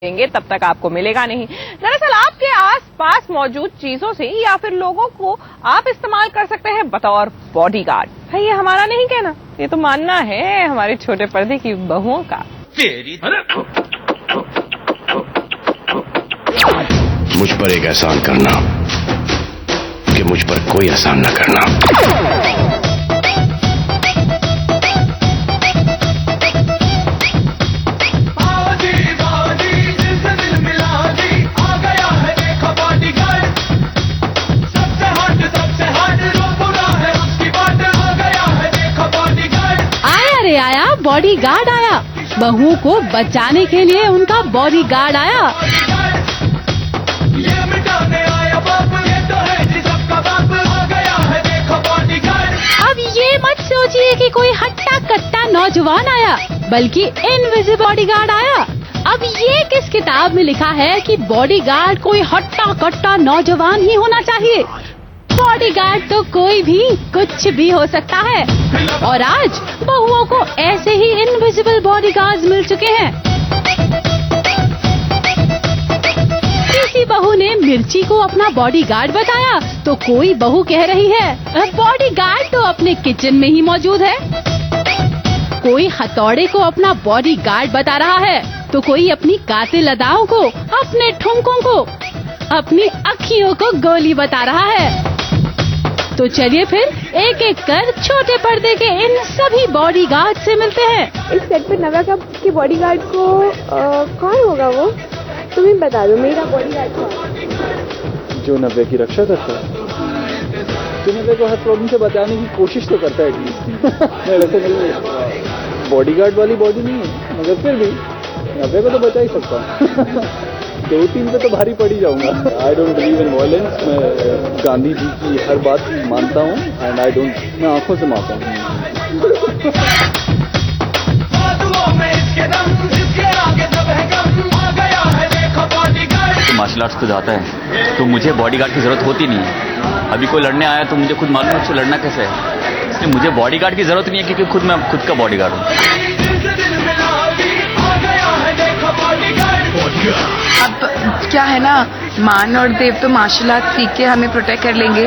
देंगे तब तक आपको मिलेगा नहीं। दरअसल आपके आसपास मौजूद चीजों से या फिर लोगों को आप इस्तेमाल कर सकते हैं बतौर बॉडीगार्ड। भाई ये हमारा नहीं कहना, ये तो मानना है हमारे छोटे पर्दे की बहुओं का। मुझ पर एक एहसान करना कि मुझ पर कोई एहसान न करना। आया बॉडीगार्ड आया, बहू को बचाने के लिए उनका बॉडीगार्ड आया। ये मिटाने आया बाप, ये तो है जी सबका बाप, आ गया है देखो बॉडीगार्ड। अब ये मत सोचिए कि कोई हट्टा कट्टा नौजवान आया, बल्कि इनविजिबल बॉडीगार्ड आया। अब ये किस किताब में लिखा है कि बॉडीगार्ड कोई हट्टा कट्टा नौजवान ही होना चाहिए? बॉडीगार्ड तो कोई भी कुछ भी हो सकता है, और आज बहुओं को ऐसे ही इनविजिबल बॉडीगार्ड्स मिल चुके हैं। किसी बहू ने मिर्ची को अपना बॉडीगार्ड बताया तो कोई बहू कह रही है बॉडीगार्ड तो अपने किचन में ही मौजूद है। कोई हथौड़े को अपना बॉडीगार्ड बता रहा है तो कोई अपनी कातिल अदाओं को, अपने ठुमकों को, अपनी अखियों को गोली बता रहा है। तो चलिए फिर एक एक कर छोटे पर्दे के इन सभी बॉडीगार्ड से मिलते हैं। इस सेट पे नव्या के बॉडीगार्ड को कौन होगा? वो तुम ही बता दो, मेरा बॉडीगार्ड कौन? जो नव्या की रक्षा करता है, जो नव्या को हर प्रॉब्लम से बचाने की कोशिश तो करता है एटलीस्ट। मैं वैसे मेरी बॉडीगार्ड वाली बॉडी नहीं है, मगर फिर भी नव्या को तो बचा ही सकता हूँ। 2-3 पे तो भारी पड़ ही जाऊंगा। I don't believe in violence. मैं गांधी जी की हर बात मानता हूँ एंड आई डोंट, मैं आंखों से मानता हूँ। तो मार्शल आर्ट्स खुद आता है तो मुझे बॉडीगार्ड की जरूरत होती नहीं है। अभी कोई लड़ने आया तो मुझे खुद मालूम है उससे लड़ना कैसे है, इसलिए मुझे बॉडीगार्ड की जरूरत नहीं है क्योंकि खुद मैं खुद का बॉडीगार्ड हूँ। अब क्या है ना, मान और देव तो मार्शल आर्ट सीख के हमें प्रोटेक्ट कर लेंगे,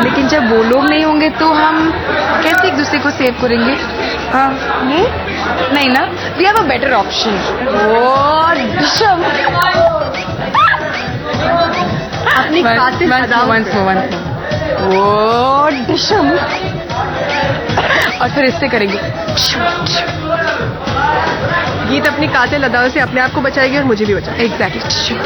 लेकिन जब वो लोग नहीं होंगे तो हम कैसे एक दूसरे को सेव करेंगे? हाँ नहीं ना, we have a better option. अपनी और फिर इससे करेंगे, गीत अपनी कातिल अदाओं से अपने आप को बचाएगी और मुझे भी बचाएगी। एग्जैक्टली।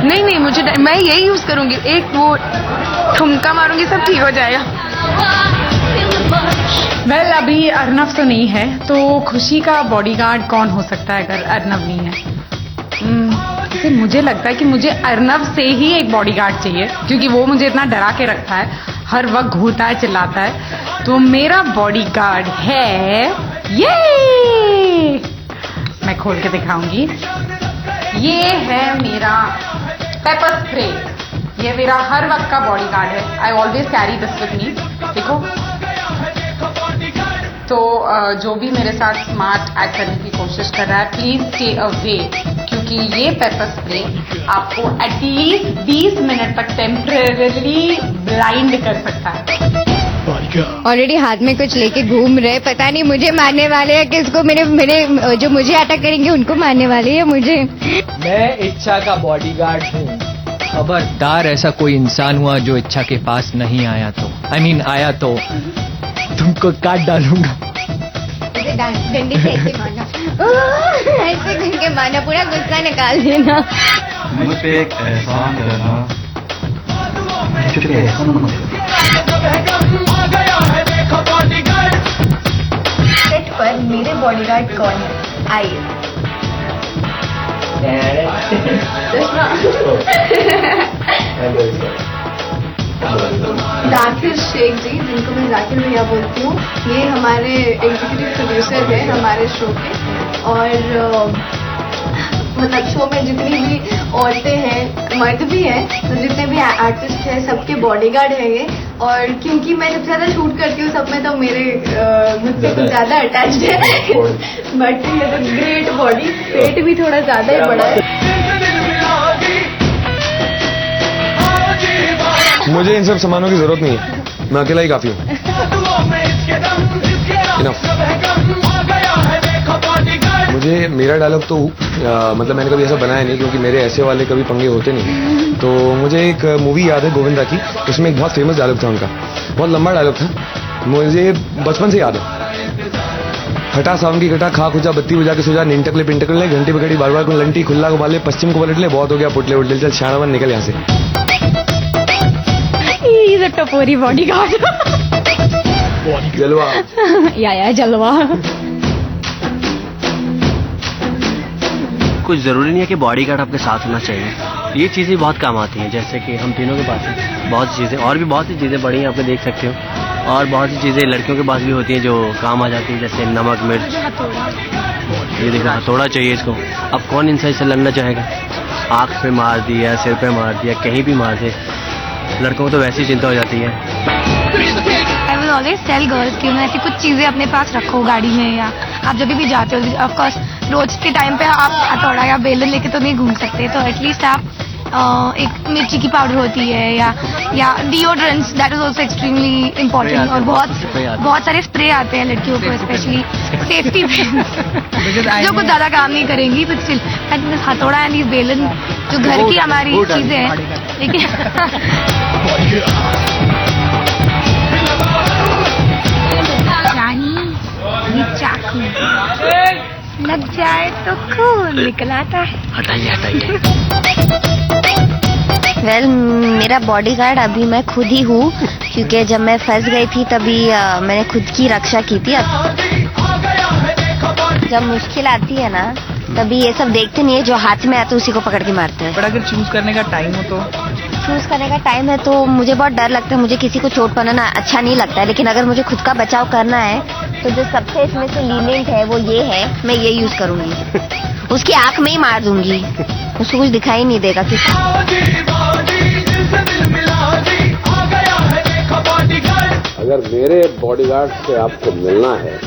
नहीं मुझे, मैं यही यूज करूंगी, एक वो ठुमका मारूंगी, सब ठीक हो जाएगा। वेल अभी अर्नव तो नहीं है, तो खुशी का बॉडीगार्ड कौन हो सकता है अगर अर्नव नहीं है? मुझे लगता है कि मुझे अर्नव से ही एक बॉडीगार्ड चाहिए, क्योंकि वो मुझे इतना डरा के रखता है, हर वक्त घूरता है, चिल्लाता है। तो मेरा बॉडीगार्ड है ये, मैं खोल के दिखाऊंगी। ये है मेरा पेपर स्प्रे, ये मेरा हर वक्त का बॉडीगार्ड है। I always carry this with me. देखो, तो जो भी मेरे साथ स्मार्ट एक्ट करने की कोशिश कर रहा है, प्लीज स्टे अवे, क्योंकि ये पेपर स्प्रे आपको एटलीस्ट 20 मिनट तक टेम्परेरी ब्लाइंड कर सकता है। ऑलरेडी हाथ में कुछ लेके घूम रहे, पता नहीं मुझे मारने वाले हैं किसको, मेरे जो मुझे अटैक करेंगे उनको मारने वाले हैं मुझे। मैं इच्छा का बॉडीगार्ड हूँ। खबरदार ऐसा कोई इंसान हुआ जो इच्छा के पास नहीं आया तो आया तो तुमको काट डालूंगा। डंडे से ऐसे मारना, ऐसे करके मारना, पूरा गुस्सा निकाल देना। मुझ पे एक एहसान करना। सेट पर मेरे बॉडीगार्ड कौन है? आइए। जाकिर शेख जी, जिनको मैं जाकिर भैया बोलती हूँ, ये हमारे एग्जीक्यूटिव प्रोड्यूसर हैं हमारे शो के, और मतलब शो में जितनी भी औरतें हैं, मर्द भी हैं, तो जितने भी आर्टिस्ट हैं सबके बॉडीगार्ड है ये। और क्योंकि मैं सबसे ज्यादा शूट करती हूँ सब में, तो मेरे मुझसे कुछ ज्यादा अटैच्ड है। बट ये तो ग्रेट बॉडी, पेट भी थोड़ा ज्यादा ही बड़ा है। मुझे इन सब सामानों की जरूरत नहीं है, मैं अकेला ही काफी हूँ। मुझे मेरा डायलॉग तो मतलब मैंने कभी ऐसा बनाया नहीं, क्योंकि मेरे ऐसे वाले कभी पंगे होते नहीं। तो मुझे एक मूवी याद है गोविंदा की, उसमें एक बहुत फेमस डायलॉग था उनका, बहुत लंबा डायलॉग था, मुझे बचपन से याद है। हटा सावन की घटा, खा खुजा, बत्ती बुझा के सुझा, निंटकले पिंटकले, घंटी पकड़ी, बार बार को लंटी, खुला को माले, पश्चिम को पलट ले, बहुत हो गया पुटले उठले, चल शानावन निकल यहाँ से। He's a टपोरी bodyguard. जलवा या जलवा। कुछ जरूरी नहीं है कि बॉडीगार्ड आपके साथ होना चाहिए, ये चीजें बहुत काम आती हैं। जैसे कि हम तीनों के पास हैं बहुत सी चीजें, और भी बहुत सी चीजें बड़ी हैं, आप देख सकते हो, और बहुत सी चीजें लड़कियों के पास भी होती हैं जो काम आ जाती हैं, जैसे नमक मिर्च। ये देखो हथौड़ा चाहिए इसको। अब कौन इंसान से लड़ना चाहेगा? आँख पे मार दिया, सिर पे मार दिया, कहीं भी मार दे, लड़कों को तो वैसी चिंता हो जाती है। I will always tell girls कि ऐसी कुछ चीजें अपने पास रखो गाड़ी में, या आप जब भी जाते हो। ऑफ कोर्स रोज के टाइम पे आप हथौड़ा या बेलन लेके तो नहीं घूम सकते, तो एटलीस्ट आप एक मिर्ची की पाउडर होती है, या deodorants, that is also extremely important. और बहुत सारे स्प्रे आते हैं लड़कियों को, स्पेशली सेफ्टी जो कुछ ज्यादा काम नहीं करेंगी, बट स्टिल हथौड़ा एंड बेलन जो घर की हमारी चीजें हैं। लेकिन चाकू लग जाए तो खून निकल आता है। हटाइए हटाइए। वेल, मेरा बॉडीगार्ड अभी मैं खुद ही हूँ, क्योंकि जब मैं फंस गई थी तभी मैंने खुद की रक्षा की थी। जब मुश्किल आती है ना, तभी ये सब देखते नहीं है, जो हाथ में आते उसी को पकड़ के मारते हैं। बट अगर चूज करने का टाइम हो तो चूज करने का टाइम है तो मुझे बहुत डर लगता है, मुझे किसी को चोट पहुंचाना अच्छा नहीं लगता है। लेकिन अगर मुझे खुद का बचाव करना है तो जो सबसे इसमें से लीनियंट है वो ये है, मैं ये यूज करूंगी। उसकी आंख में ही मार दूंगी, उसको कुछ दिखाई नहीं देगा। अगर मेरे बॉडीगार्ड से आपको मिलना है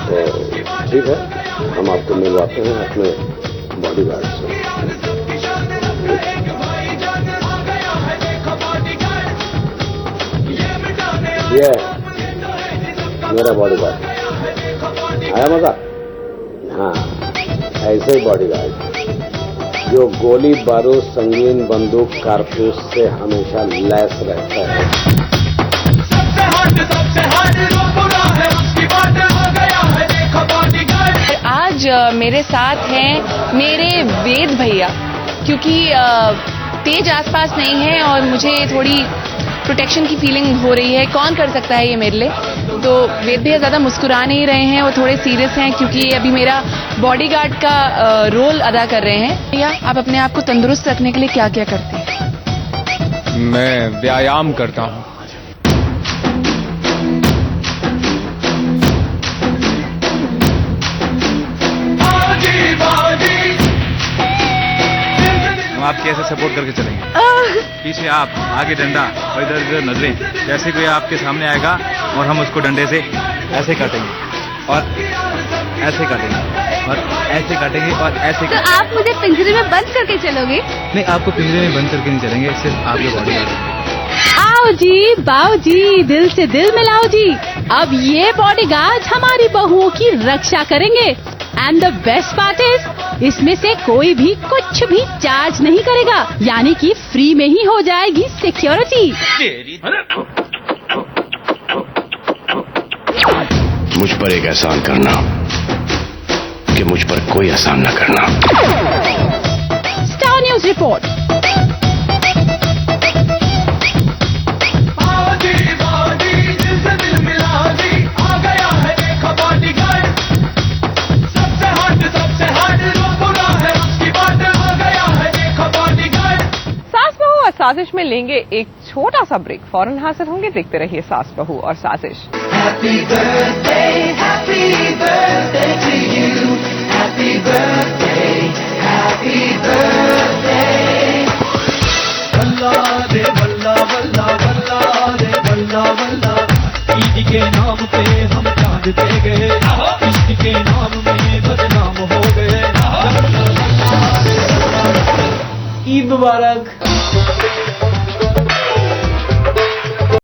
तो ठीक है, हम आपको मिलवाते हैं अपने बॉडीगार्ड से। ये मेरा बॉडीगार्ड आया मजा। हाँ, ऐसे ही बॉडीगार्ड जो गोली बारूद, संगीन बंदूक, कारतूस से हमेशा लैस रहता है। आज मेरे साथ हैं मेरे वेद भैया, क्योंकि तेज आसपास नहीं है और मुझे थोड़ी प्रोटेक्शन की फीलिंग हो रही है। कौन कर सकता है ये मेरे लिए? तो वेद भैया ज़्यादा मुस्कुरा नहीं रहे हैं, वो थोड़े सीरियस हैं, क्योंकि ये अभी मेरा बॉडीगार्ड का रोल अदा कर रहे हैं। भैया, आप अपने आप को तंदुरुस्त रखने के लिए क्या क्या करते हैं? मैं व्यायाम करता हूँ। हम आपके ऐसे सपोर्ट करके चलेंगे, पीछे आप, आगे डंडा और इधर इधर नजरें। जैसे कोई आपके सामने आएगा और हम उसको डंडे से ऐसे काटेंगे और ऐसे काटेंगे और ऐसे काटेंगे और ऐसे। तो आप मुझे पिंजरे में बंद करके चलोगे? नहीं, आपको पिंजरे में बंद करके नहीं चलेंगे, सिर्फ आपके बॉडीगार्ड। आओ जी, बाओ जी, दिल से दिल मिलाओ जी। अब ये बॉडीगार्ड हमारी बहुओं की रक्षा करेंगे। And the best part is, इसमें से कोई भी कुछ भी चार्ज नहीं करेगा, यानी कि फ्री में ही हो जाएगी सिक्योरिटी। मुझ पर एक एहसान करना कि मुझ पर कोई एहसान न करना। Star news report. साजिश में लेंगे एक छोटा सा ब्रेक, फौरन हाजिर होंगे। देखते रहिए सास बहू और साजिश। Happy birthday to you. Happy birthday, happy Eid Mubarak.